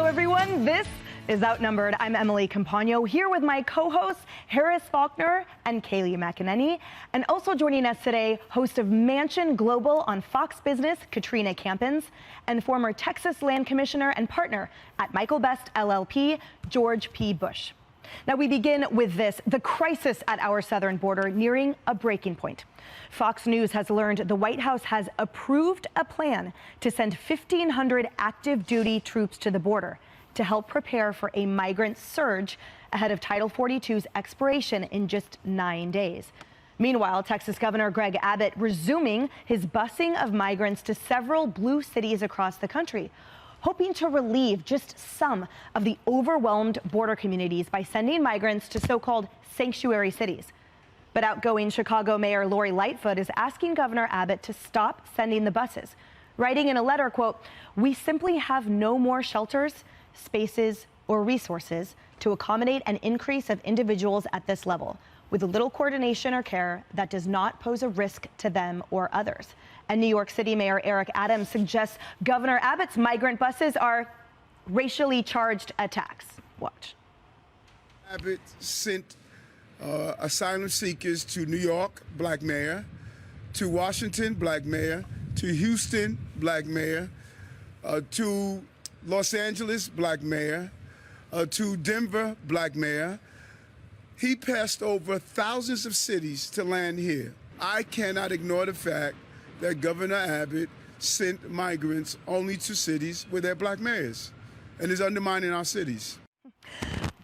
Hello, everyone. This is Outnumbered. I'm Emily Campagno here with my co-hosts Harris Faulkner and Kaylee McEnany. And also joining us today, host of Mansion Global on Fox Business, Katrina Campins, and former Texas Land Commissioner and partner at Michael Best LLP, George P. Bush. Now we begin with this, the crisis at our southern border nearing a breaking point. Fox News has learned the White House has approved a plan to send 1,500 active duty troops to the border to help prepare for a migrant surge ahead of Title 42's expiration in just 9 days. Meanwhile, Texas Governor Greg Abbott resuming his busing of migrants to several blue cities across the country, hoping to relieve just some of the overwhelmed border communities by sending migrants to so-called sanctuary cities. But outgoing Chicago Mayor Lori Lightfoot is asking Governor Abbott to stop sending the buses, writing in a letter, quote, "We simply have no more shelters, spaces, or resources to accommodate an increase of individuals at this level, with little coordination or care that does not pose a risk to them or others." And New York City Mayor Eric Adams suggests Governor Abbott's migrant buses are racially charged attacks. Watch. Abbott sent asylum seekers to New York, black mayor, to Washington, black mayor, to Houston, black mayor, to Los Angeles, black mayor, to Denver, black mayor. He passed over thousands of cities to land here. I cannot ignore the fact that Governor Abbott sent migrants only to cities with their black mayors and is undermining our cities.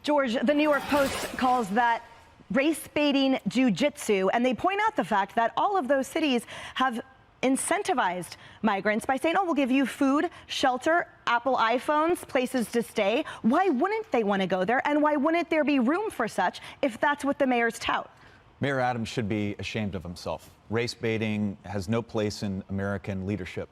George, the New York Post calls that race-baiting jujitsu, and they point out the fact that all of those cities have incentivized migrants by saying, oh, we'll give you food, shelter, Apple iPhones, places to stay. Why wouldn't they want to go there, and why wouldn't there be room for such if that's what the mayors tout? Mayor Adams should be ashamed of himself. Race baiting has no place in American leadership.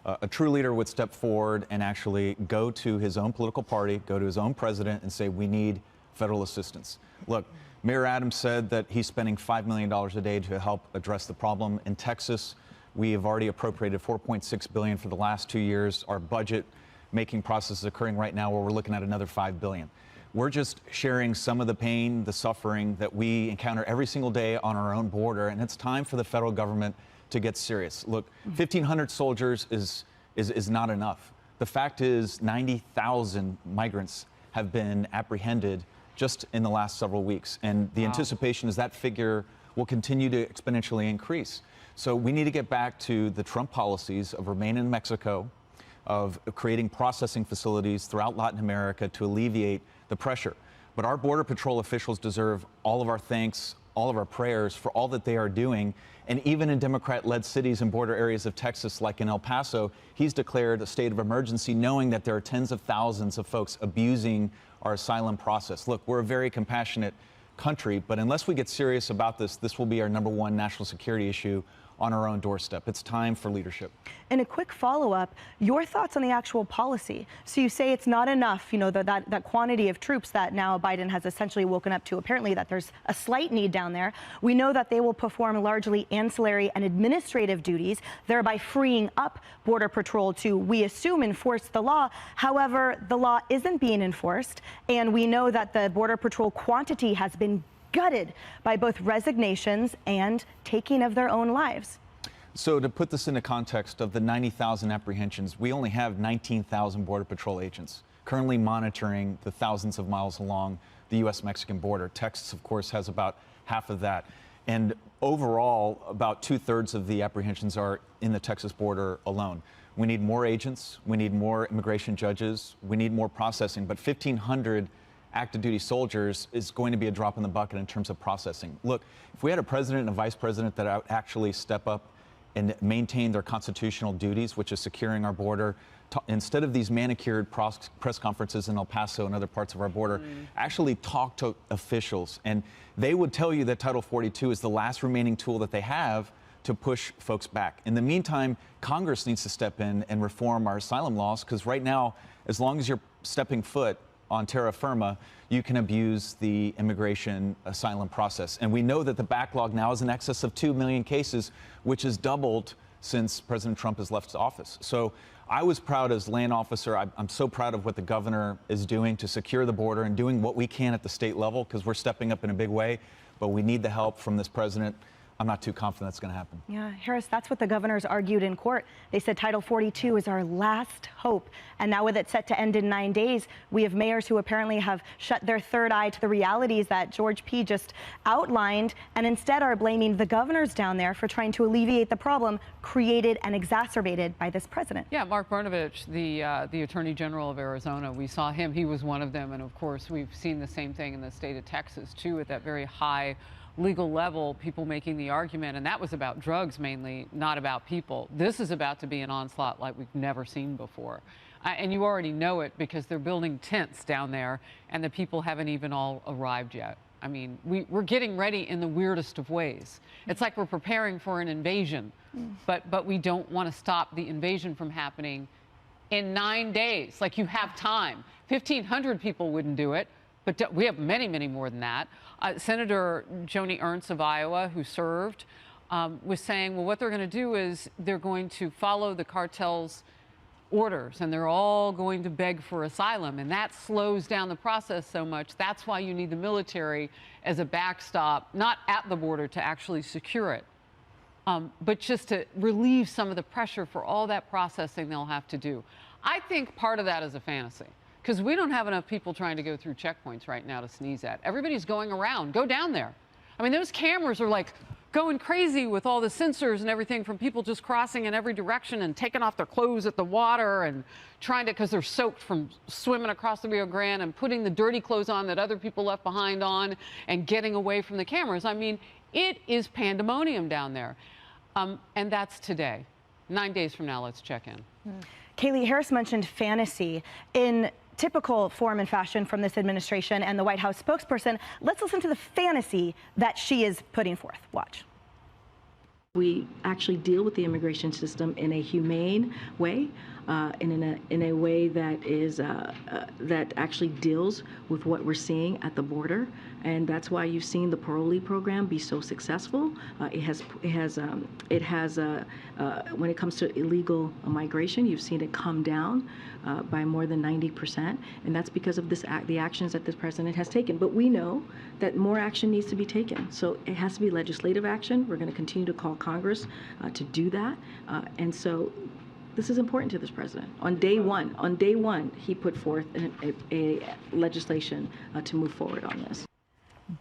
A true leader would step forward and actually go to his own political party, go to his own president and say, we need federal assistance. Look, Mayor Adams said that he's spending $5 million a day to help address the problem. In Texas, we have already appropriated $4.6 billion for the last 2 years. Our budget making process is occurring right now where we're looking at another $5 billion. We're just sharing some of the pain, the suffering that we encounter every single day on our own border, and it's time for the federal government to get serious. Look, 1,500 soldiers is not enough. The fact is 90,000 migrants have been apprehended just in the last several weeks, and the anticipation is that figure will continue to exponentially increase. So we need to get back to the Trump policies of remain in Mexico, of creating processing facilities throughout Latin America to alleviate the pressure. But our Border Patrol officials deserve all of our thanks, all of our prayers for all that they are doing. And even in Democrat-led cities and border areas of Texas, like in El Paso, he's declared a state of emergency, knowing that there are tens of thousands of folks abusing our asylum process. Look, we're a very compassionate country, but unless we get serious about this, this will be our #1 national security issue on our own doorstep. It's time for leadership. And a quick follow-up, your thoughts on the actual policy. So you say it's not enough, you know, that quantity of troops that now Biden has essentially woken up to, apparently that there's a slight need down there. We know that they will perform largely ancillary and administrative duties, thereby freeing up Border Patrol to, we assume, enforce the law. However, the law isn't being enforced, and we know that the Border Patrol quantity has been gutted by both resignations and taking of their own lives. So to put this into context of the 90,000 apprehensions, we only have 19,000 Border Patrol agents currently monitoring the thousands of miles along the U.S.-Mexican border. Texas, of course, has about half of that. And overall, about 2/3 of the apprehensions are in the Texas border alone. We need more agents. We need more immigration judges. We need more processing. But 1,500 active duty soldiers is going to be a drop in the bucket in terms of processing. Look, if we had a president and a vice president that would actually step up and maintain their constitutional duties, which is securing our border, instead of these manicured press conferences in El Paso and other parts of our border, actually talk to officials. And they would tell you that Title 42 is the last remaining tool that they have to push folks back. In the meantime, Congress needs to step in and reform our asylum laws, because right now, as long as you're stepping foot on terra firma, you can abuse the immigration asylum process. And we know that the backlog now is in excess of 2 million cases, which is doubled since President Trump has left office. So I was proud as land officer. I'm so proud of what the governor is doing to secure the border and doing what we can at the state level, because we're stepping up in a big way, but we need the help from this president. I'm not too confident that's going to happen. Yeah, Harris, that's what the governors argued in court. They said Title 42 is our last hope. And now with it set to end in 9 days, we have mayors who apparently have shut their third eye to the realities that George P. just outlined, and instead are blaming the governors down there for trying to alleviate the problem created and exacerbated by this president. Yeah, Mark Brnovich, the Attorney General of Arizona, we saw him. He was one of them. And of course, we've seen the same thing in the state of Texas, too, at that very high legal level, people making the argument, and that was about drugs mainly, not about people. This is about to be an onslaught like we've never seen before. And you already know it because they're building tents down there and the people haven't even all arrived yet. I mean, we're getting ready in the weirdest of ways. It's like we're preparing for an invasion, but we don't want to stop the invasion from happening in 9 days. Like, you have time. 1,500 people wouldn't do it. But we have many, many more than that. Senator Joni Ernst of Iowa, who served, was saying, well, what they're going to do is they're going to follow the cartel's orders, and they're all going to beg for asylum. And that slows down the process so much. That's why you need the military as a backstop, not at the border to actually secure it, but just to relieve some of the pressure for all that processing they'll have to do. I think part of that is a fantasy, because we don't have enough people trying to go through checkpoints right now to sneeze at. Everybody's going around. Go down there. I mean, those cameras are like going crazy with all the sensors and everything from people just crossing in every direction and taking off their clothes at the water and trying to, because they're soaked from swimming across the Rio Grande, and putting the dirty clothes on that other people left behind on and getting away from the cameras. I mean, it is pandemonium down there. And that's today. 9 days from now, let's check in. Kaylee, Harris mentioned fantasy. In typical form and fashion from this administration and the White House spokesperson, let's listen to the fantasy that she is putting forth. Watch. We actually deal with the immigration system in a humane way, and in a way that is that actually deals with what we're seeing at the border, and that's why you've seen the parolee program be so successful. It has when it comes to illegal migration, you've seen it come down by more than 90%, and that's because of the actions that this president has taken. But we know that more action needs to be taken, so it has to be legislative action. We're going to continue to call Congress to do that, and so this is important to this president. On day one, he put forth a legislation to move forward on this.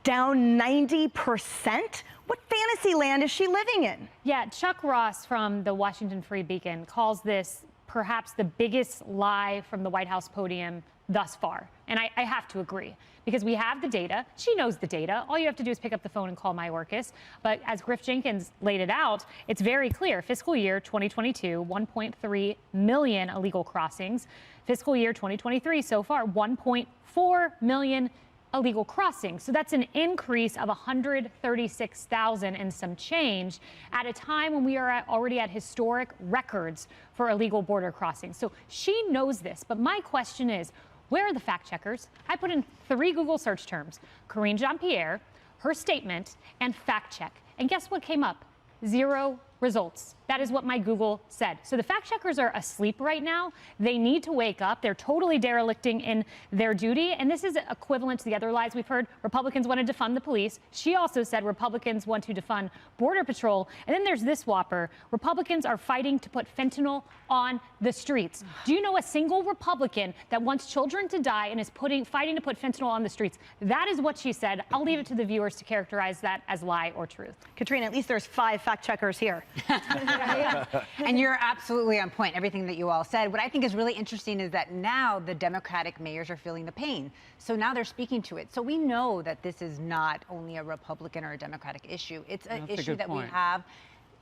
Down 90%? What fantasy land is she living in? Yeah, Chuck Ross from the Washington Free Beacon calls this perhaps the biggest lie from the White House podium thus far. And I have to agree, because we have the data. She knows the data. All you have to do is pick up the phone and call Mayorkas. But as Griff Jenkins laid it out, it's very clear. Fiscal year 2022, 1.3 million illegal crossings. Fiscal year 2023, so far, 1.4 million illegal crossings. So that's an increase of 136,000 and some change at a time when we are already at historic records for illegal border crossings. So she knows this. But my question is, where are the fact checkers? I put in 3 Google search terms: Karine Jean-Pierre, her statement, and fact check. And guess what came up? 0 results. That is what my Google said. So the fact checkers are asleep right now. They need to wake up. They're totally derelicting in their duty. And this is equivalent to the other lies we've heard. Republicans want to defund the police. She also said Republicans want to defund Border Patrol. And then there's this whopper. Republicans are fighting to put fentanyl on the streets. Do you know a single Republican that wants children to die and is fighting to put fentanyl on the streets? That is what she said. I'll leave it to the viewers to characterize that as lie or truth. Katrina, at least there's 5 fact checkers here. And you're absolutely on point, everything that you all said. What I think is really interesting is that now the Democratic mayors are feeling the pain. So now they're speaking to it. So we know that this is not only a Republican or a Democratic issue. It's an issue that we have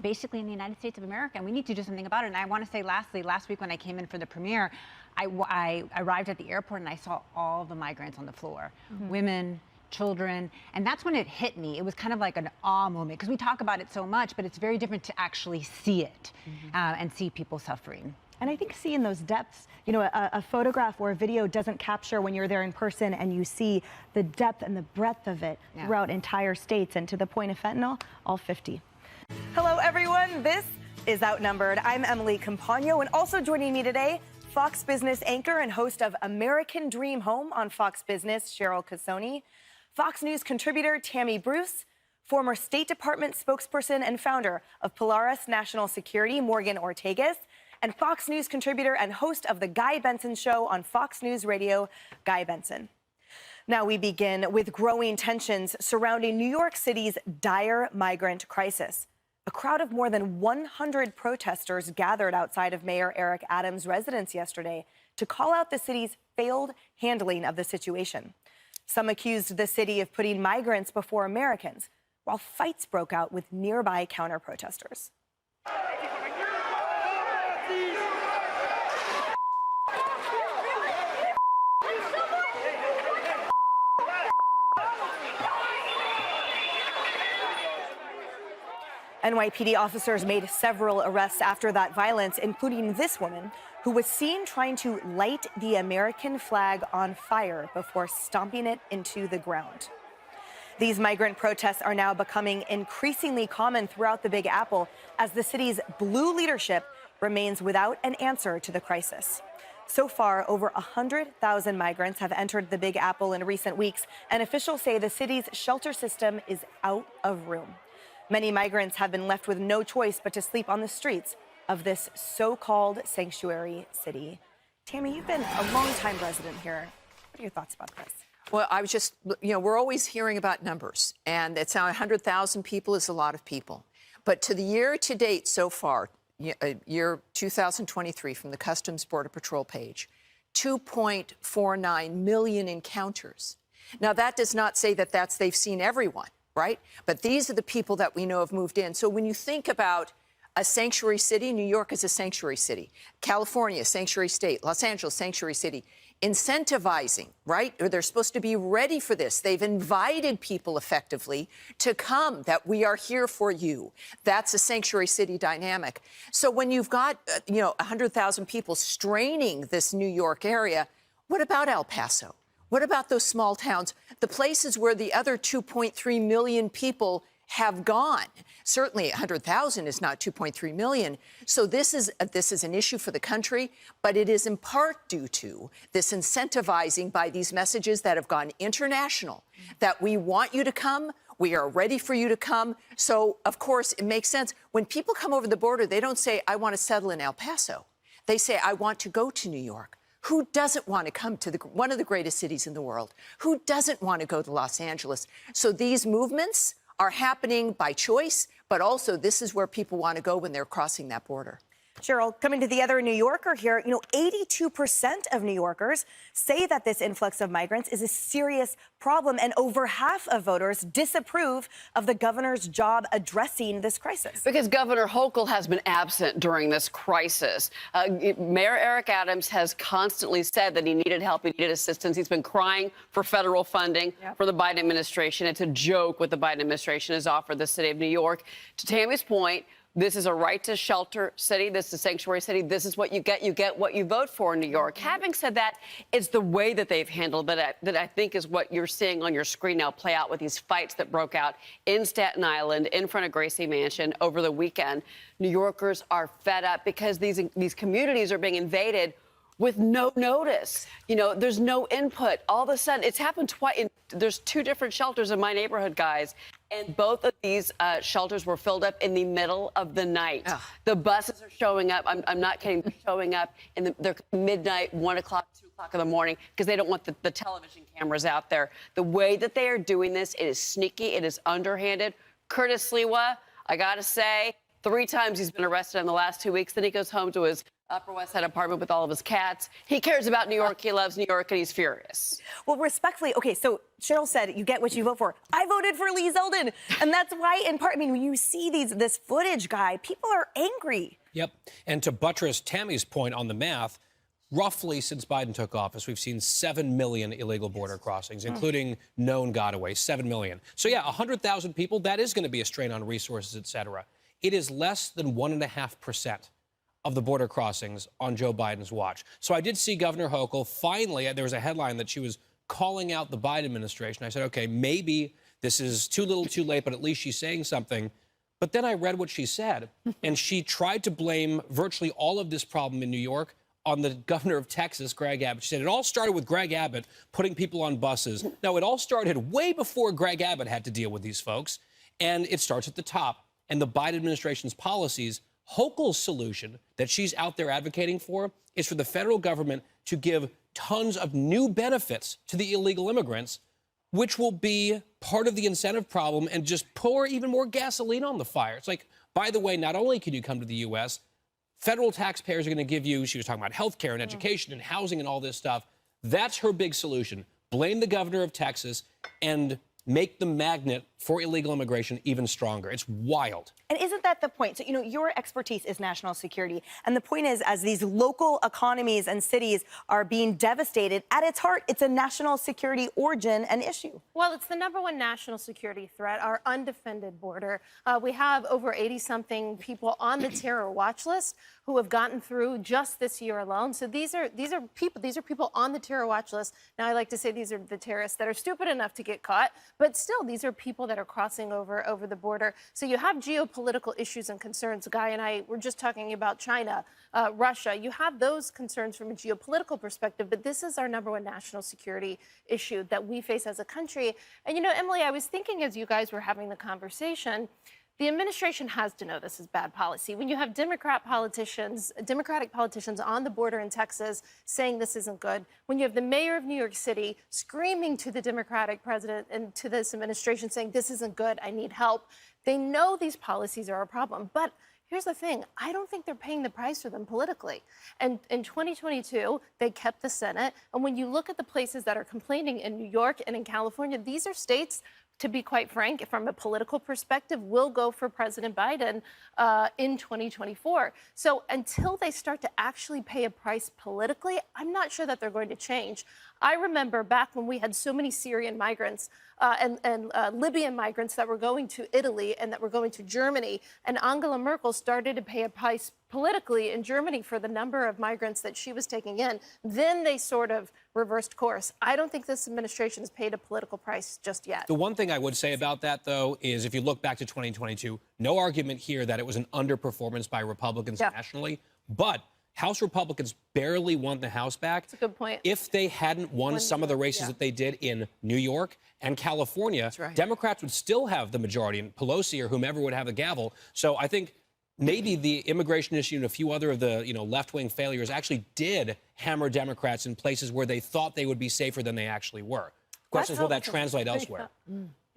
basically in the United States of America, and we need to do something about it. And I want to say lastly, last week when I came in for the premiere, I arrived at the airport and I saw all the migrants on the floor, women, children, and that's when it hit me. It was kind of like an awe moment, because we talk about it so much, but it's very different to actually see it and see people suffering. And I think seeing those depths, you know, a photograph or a video doesn't capture when you're there in person and you see the depth and the breadth of it throughout entire states, and to the point of fentanyl, all 50. Hello, everyone. This is Outnumbered. I'm Emily Compagno, and also joining me today, Fox Business anchor and host of American Dream Home on Fox Business, Cheryl Casoni, Fox News contributor Tammy Bruce, former State Department spokesperson and founder of Polaris National Security, Morgan Ortagus, and Fox News contributor and host of The Guy Benson Show on Fox News Radio, Guy Benson. Now we begin with growing tensions surrounding New York City's dire migrant crisis. A crowd of more than 100 protesters gathered outside of Mayor Eric Adams' residence yesterday to call out the city's failed handling of the situation. Some accused the city of putting migrants before Americans, while fights broke out with nearby counter-protesters. NYPD officers made several arrests after that violence, including this woman who was seen trying to light the American flag on fire before stomping it into the ground. These migrant protests are now becoming increasingly common throughout the Big Apple as the city's blue leadership remains without an answer to the crisis. So far, over 100,000 migrants have entered the Big Apple in recent weeks, and officials say the city's shelter system is out of room. Many migrants have been left with no choice but to sleep on the streets of this so-called sanctuary city. Tammy, you've been a long-time resident here. What are your thoughts about this? Well, I was just, we're always hearing about numbers, and it's now 100,000 people is a lot of people. But to the year to date so far, year 2023 from the Customs Border Patrol page, 2.49 million encounters. Now, that does not say that they've seen everyone, right? But these are the people that we know have moved in. So when you think about a sanctuary city, New York is a sanctuary city. California, sanctuary state. Los Angeles, sanctuary city. Incentivizing, right? They're supposed to be ready for this. They've invited people effectively to come, that we are here for you. That's a sanctuary city dynamic. So when you've got, 100,000 people straining this New York area, what about El Paso? What about those small towns, the places where the other 2.3 million people have gone? Certainly 100,000 is not 2.3 million. So this is an issue for the country, but it is in part due to this incentivizing by these messages that have gone international, that we want you to come, we are ready for you to come. So, of course, it makes sense. When people come over the border, they don't say, I want to settle in El Paso. They say, I want to go to New York. Who doesn't want to come to one of the greatest cities in the world? Who doesn't want to go to Los Angeles? So these movements are happening by choice, but also this is where people want to go when they're crossing that border. Cheryl, coming to the other New Yorker here, 82% of New Yorkers say that this influx of migrants is a serious problem, and over half of voters disapprove of the governor's job addressing this crisis. Because Governor Hochul has been absent during this crisis. Mayor Eric Adams has constantly said that he needed help, he needed assistance. He's been crying for federal funding for the Biden administration. It's a joke what the Biden administration has offered the city of New York. To Tammy's point, this is a right to shelter city. This is a sanctuary city. This is what you get. You get what you vote for in New York. Having said that, it's the way that they've handled it that I think is what you're seeing on your screen now play out with these fights that broke out in Staten Island in front of Gracie Mansion over the weekend. New Yorkers are fed up because these communities are being invaded with no notice. There's no input. All of a sudden, it's happened twice. There's two different shelters in my neighborhood, guys, and both of these shelters were filled up in the middle of the night. Ugh. The buses are showing up. I'm not kidding. They're showing up in they're midnight, 1 o'clock, 2 o'clock in the morning because they don't want the television cameras out there. The way that they are doing this, it is sneaky. It is underhanded. Curtis Sliwa, I got to say, 3 times he's been arrested in the last 2 weeks. Then he goes home to his Upper West Side apartment with all of his cats. He cares about New York. He loves New York, and he's furious. Well, respectfully, okay, so Cheryl said you get what you vote for. I voted for Lee Zeldin, and that's why, in part, when you see this footage, Guy, people are angry. Yep, and to buttress Tammy's point on the math, roughly since Biden took office, we've seen 7 million illegal border crossings, including known gotaways, 7 million. So, yeah, 100,000 people, that is going to be a strain on resources, et cetera. It is less than 1.5% of the border crossings on Joe Biden's watch. So I did see Governor Hochul. Finally, there was a headline that she was calling out the Biden administration. I said, okay, maybe this is too little too late, but at least she's saying something. But then I read what she said, and she tried to blame virtually all of this problem in New York on the governor of Texas, Greg Abbott. She said it all started with Greg Abbott putting people on buses. No, it all started way before Greg Abbott had to deal with these folks, and it starts at the top. And the Biden administration's policies, Hochul's solution that she's out there advocating for is for the federal government to give tons of new benefits to the illegal immigrants, which will be part of the incentive problem and just pour even more gasoline on the fire. It's like, by the way, not only can you come to the U.S., federal taxpayers are going to give you, she was talking about health care and education and housing and all this stuff. That's her big solution. Blame the governor of Texas and make the magnet for illegal immigration even stronger. It's wild. And isn't that the point? So, your expertise is national security. And the point is, as these local economies and cities are being devastated, at its heart, it's a national security origin and issue. Well, it's the #1 national security threat, our undefended border. We have over 80-something people on the terror watch list who have gotten through just this year alone. So these are people on the terror watch list. Now, I like to say these are the terrorists that are stupid enough to get caught, but still, these are people that are crossing over the border. So you have geopolitical issues and concerns. Guy and I were just talking about China, Russia. You have those concerns from a geopolitical perspective, but this is our #1 national security issue that we face as a country. And, Emily, I was thinking as you guys were having the conversation, the administration has to know this is bad policy. When you have Democratic politicians on the border in Texas saying this isn't good, when you have the mayor of New York City screaming to the Democratic president and to this administration saying this isn't good, I need help, they know these policies are a problem. But here's the thing, I don't think they're paying the price for them politically. And in 2022, they kept the Senate. And when you look at the places that are complaining in New York and in California, these are states, to be quite frank, from a political perspective, will go for President Biden in 2024. So until they start to actually pay a price politically, I'm not sure that they're going to change. I remember back when we had so many Syrian migrants and Libyan migrants that were going to Italy and that were going to Germany, and Angela Merkel started to pay a price politically in Germany for the number of migrants that she was taking in. Then they sort of reversed course. I don't think this administration has paid a political price just yet. The one thing I would say about that, though, is if you look back to 2022, no argument here that it was an underperformance by Republicans nationally, but House Republicans barely won the House back. That's a good point. If they hadn't won some of the races that they did in New York and California, Democrats would still have the majority, and Pelosi or whomever would have the gavel. So I think maybe the immigration issue and a few other of the left-wing failures actually did hammer Democrats in places where they thought they would be safer than they actually were. Question is, will that translate elsewhere?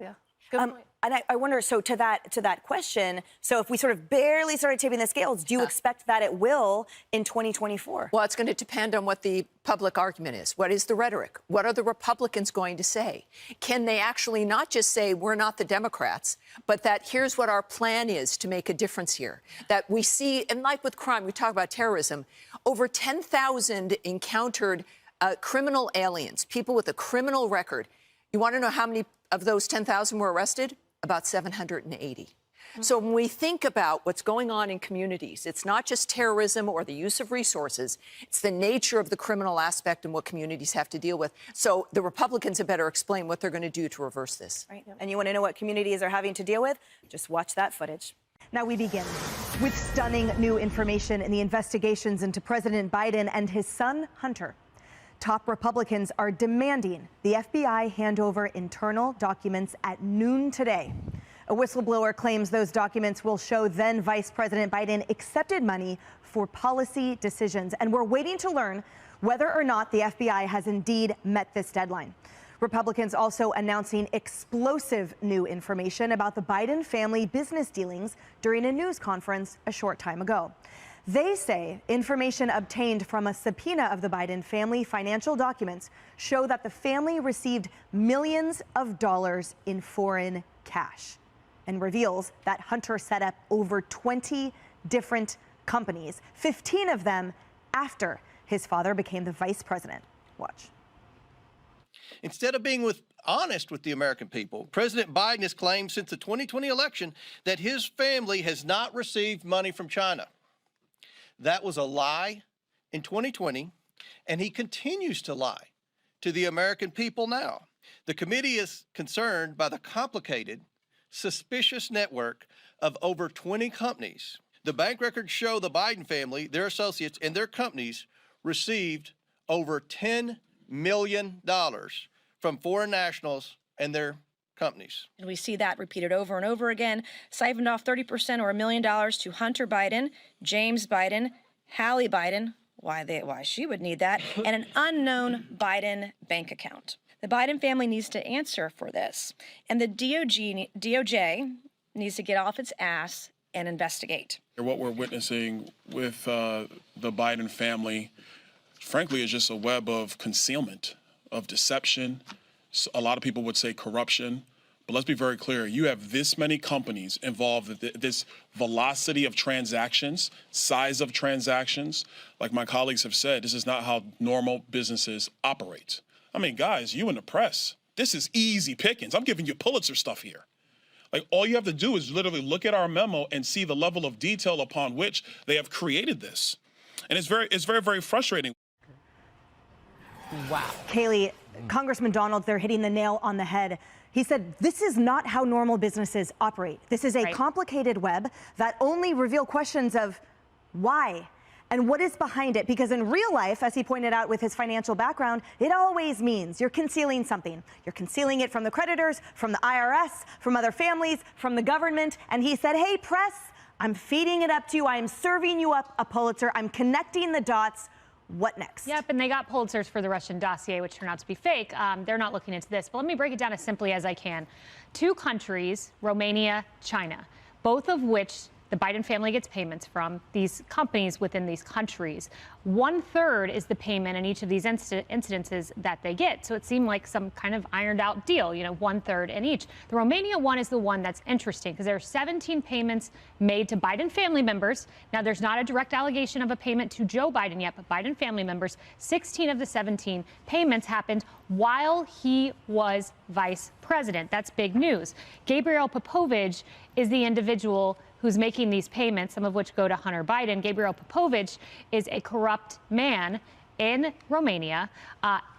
Yeah, good point. And I wonder, so to that question, so if we sort of barely started tipping the scales, do you expect that it will in 2024? Well, it's going to depend on what the public argument is. What is the rhetoric? What are the Republicans going to say? Can they actually not just say we're not the Democrats, but that here's what our plan is to make a difference here? That we see, and like with crime, we talk about terrorism, over 10,000 encountered criminal aliens, people with a criminal record. You want to know how many of those 10,000 were arrested? About 780. So when we think about what's going on in communities, it's not just terrorism or the use of resources, it's the nature of the criminal aspect and what communities have to deal with. So the Republicans had better explain what they're going to do to reverse this. Right. And you want to know what communities are having to deal with? Just watch that footage. Now we begin with stunning new information in the investigations into President Biden and his son, Hunter. Top Republicans are demanding the FBI hand over internal documents at noon today. A whistleblower claims those documents will show then Vice President Biden accepted money for policy decisions. And we're waiting to learn whether or not the FBI has indeed met this deadline. Republicans also announcing explosive new information about the Biden family business dealings during a news conference a short time ago. They say information obtained from a subpoena of the Biden family financial documents show that the family received millions of dollars in foreign cash, and reveals that Hunter set up over 20 different companies, 15 of them after his father became the vice president. Watch. Instead of being honest with the American people, President Biden has claimed since the 2020 election that his family has not received money from China. That was a lie in 2020, and he continues to lie to the American people now. The committee is concerned by the complicated suspicious network of over 20 companies. The bank records show the Biden family, their associates, and their companies received over $10 million from foreign nationals and their companies. And we see that repeated over and over again. Siphoned off 30% or $1 million to Hunter Biden, James Biden, Hallie Biden, why she would need that, and an unknown Biden bank account. The Biden family needs to answer for this, and the DOJ needs to get off its ass and investigate. What we're witnessing with the Biden family, frankly, is just a web of concealment, of deception. A lot of people would say corruption. But let's be very clear. You have this many companies involved, this velocity of transactions, size of transactions. Like my colleagues have said, this is not how normal businesses operate. I mean, guys, you in the press, this is easy pickings. I'm giving you Pulitzer stuff here. Like, all you have to do is literally look at our memo and see the level of detail upon which they have created this. And it's very, very frustrating. Wow. Kaylee, Congressman Donald, they're hitting the nail on the head. He said, this is not how normal businesses operate. This is a complicated web that only reveal questions of why and what is behind it. Because in real life, as he pointed out with his financial background, it always means you're concealing something. You're concealing it from the creditors, from the IRS, from other families, from the government. And he said, hey, press, I'm feeding it up to you. I'm serving you up a Pulitzer. I'm connecting the dots. What next? Yep, and they got Pulitzers for the Russian dossier, which turned out to be fake. They're not looking into this, but let me break it down as simply as I can. 2 countries, Romania, China, both of which the Biden family gets payments from, these companies within these countries. 1/3 is the payment in each of these incidences that they get. So it seemed like some kind of ironed out deal, 1/3 in each. The Romania one is the one that's interesting because there are 17 payments made to Biden family members. Now, there's not a direct allegation of a payment to Joe Biden yet, but Biden family members, 16 of the 17 payments happened while he was vice president. That's big news. Gabriel Popovich is the individual who's making these payments, some of which go to Hunter Biden. Gabriel Popovich is a corrupt man in Romania.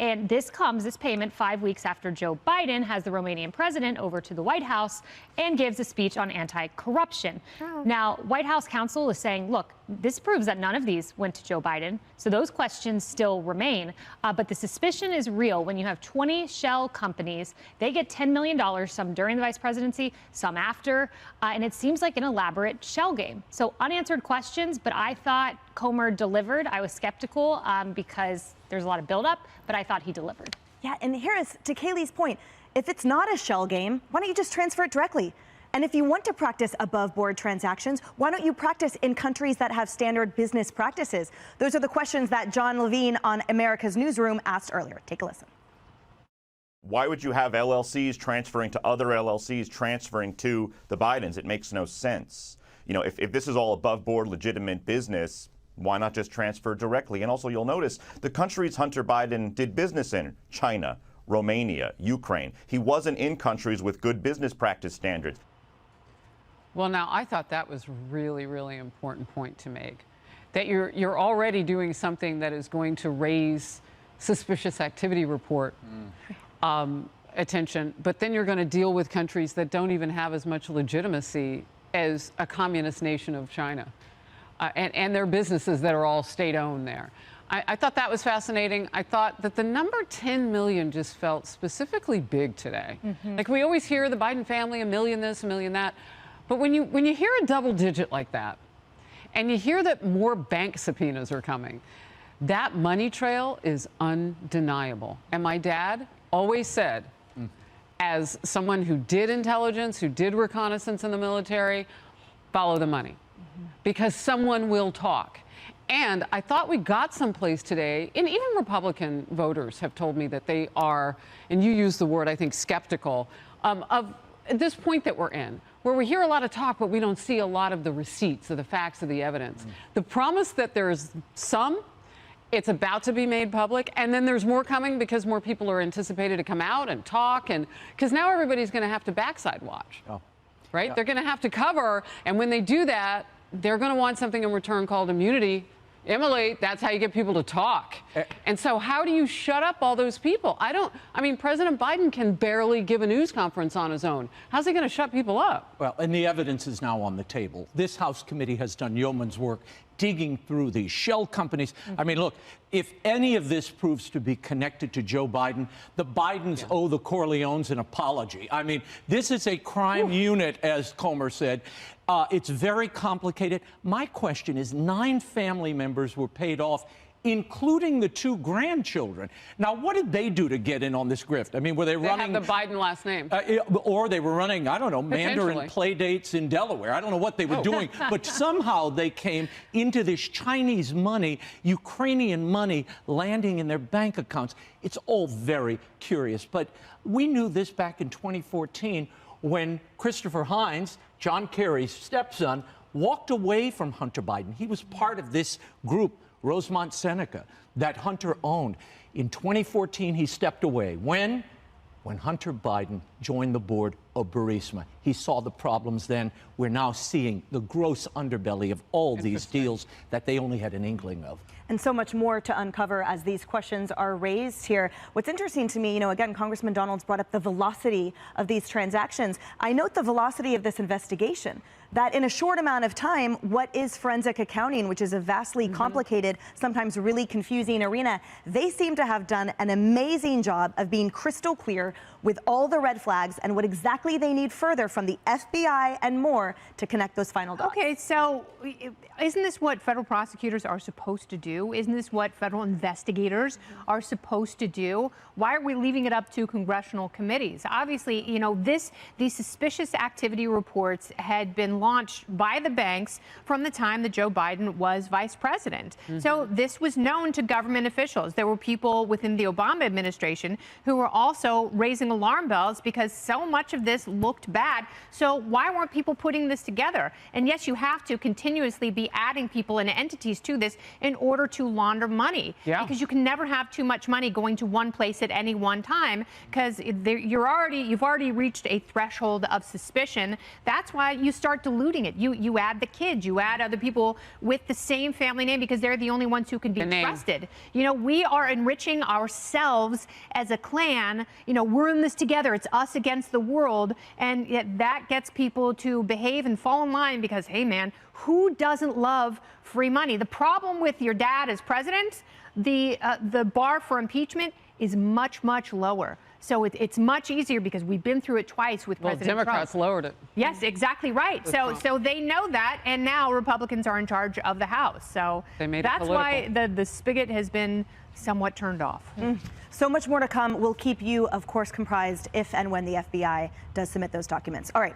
And this payment 5 weeks after Joe Biden has the Romanian president over to the White House and gives a speech on anti-corruption. Oh. Now, White House counsel is saying, look, this proves that none of these went to Joe Biden. So those questions still remain. But the suspicion is real. When you have 20 shell companies, they get $10 million, some during the vice presidency, some after. And it seems like an elaborate shell game. So unanswered questions, but I thought Comer delivered. I was skeptical because there's a lot of buildup, but I thought he delivered. Yeah, and Harris, to Kaylee's point, if it's not a shell game, why don't you just transfer it directly? And if you want to practice above board transactions, why don't you practice in countries that have standard business practices? Those are the questions that John Levine on America's Newsroom asked earlier. Take a listen. Why would you have LLCs transferring to other LLCs transferring to the Bidens? It makes no sense. If this is all above board legitimate business, why not just transfer directly? And also, you'll notice the countries Hunter Biden did business in, China, Romania, Ukraine. He wasn't in countries with good business practice standards. Well, now, I thought that was really, really important point to make, that you're already doing something that is going to raise suspicious activity report attention, but then you're going to deal with countries that don't even have as much legitimacy as a communist nation of China. And their businesses that are all state-owned there. I thought that was fascinating. I thought that the number 10 million just felt specifically big today. Mm-hmm. Like, we always hear the Biden family, $1 million this, $1 million that. But when you hear a double digit like that, and you hear that more bank subpoenas are coming, that money trail is undeniable. And my dad always said, as someone who did intelligence, who did reconnaissance in the military, follow the money. Because someone will talk. And I thought we got someplace today, and even Republican voters have told me that they are, and you use the word, I think, skeptical, of this point that we're in, where we hear a lot of talk, but we don't see a lot of the receipts, of the facts, of the evidence. The promise that there's it's about to be made public, and then there's more coming because more people are anticipated to come out and talk, and because now everybody's going to have to backside watch. Oh. Right? Yeah. They're going to have to cover, and when they do that, they're going to want something in return called immunity. Emily, that's how you get people to talk. And so how do you shut up all those people? I mean, President Biden can barely give a news conference on his own. How's he going to shut people up? Well, and the evidence is now on the table. This House committee has done yeoman's work digging through these shell companies. I mean, look, if any of this proves to be connected to Joe Biden, the Bidens owe the Corleones an apology. I mean, this is a crime unit, as Comer said. It's very complicated. My question is, 9 family members were paid off, including the 2 grandchildren. Now, what did they do to get in on this grift? I mean, were they running... They have the Biden last name. Or they were running, I don't know, Mandarin play dates in Delaware. I don't know what they were doing. But somehow they came into this Chinese money, Ukrainian money, landing in their bank accounts. It's all very curious. But we knew this back in 2014 when Christopher Hines, John Kerry's stepson, walked away from Hunter Biden. He was part of this group, Rosemont Seneca, that Hunter owned. In 2014, he stepped away. When Hunter Biden joined the board of Burisma. He saw the problems then. We're now seeing the gross underbelly of all these deals that they only had an inkling of. And so much more to uncover as these questions are raised here. What's interesting to me, again, Congressman Donalds brought up the velocity of these transactions. I note the velocity of this investigation, that in a short amount of time, what is forensic accounting, which is a vastly complicated, sometimes really confusing arena, they seem to have done an amazing job of being crystal clear with all the red flags and what exactly they need further from the FBI and more to connect those final dots. Okay, so isn't this what federal prosecutors are supposed to do? Isn't this what federal investigators are supposed to do? Why are we leaving it up to congressional committees? Obviously, these suspicious activity reports had been launched by the banks from the time that Joe Biden was vice president. So this was known to government officials. There were people within the Obama administration who were also raising alarm bells because so much of this looked bad. So why weren't people putting this together? And yes, you have to continuously be adding people and entities to this in order to launder money. Because you can never have too much money going to one place at any one time, because you've already reached a threshold of suspicion. That's why you start diluting it. You add the kids, you add other people with the same family name because they're the only ones who can be trusted. We are enriching ourselves as a clan. We're in this together. It's us against the world. And yet that gets people to behave and fall in line because, hey, man, who doesn't love free money? The problem with your dad as president, the bar for impeachment is much, much lower. So it's much easier because we've been through it twice with President Trump. Democrats lowered it. Yes, exactly right. So they know that, and now Republicans are in charge of the House. So that's why the spigot has been somewhat turned off. So much more to come. We'll keep you, of course, comprised if and when the FBI does submit those documents. All right.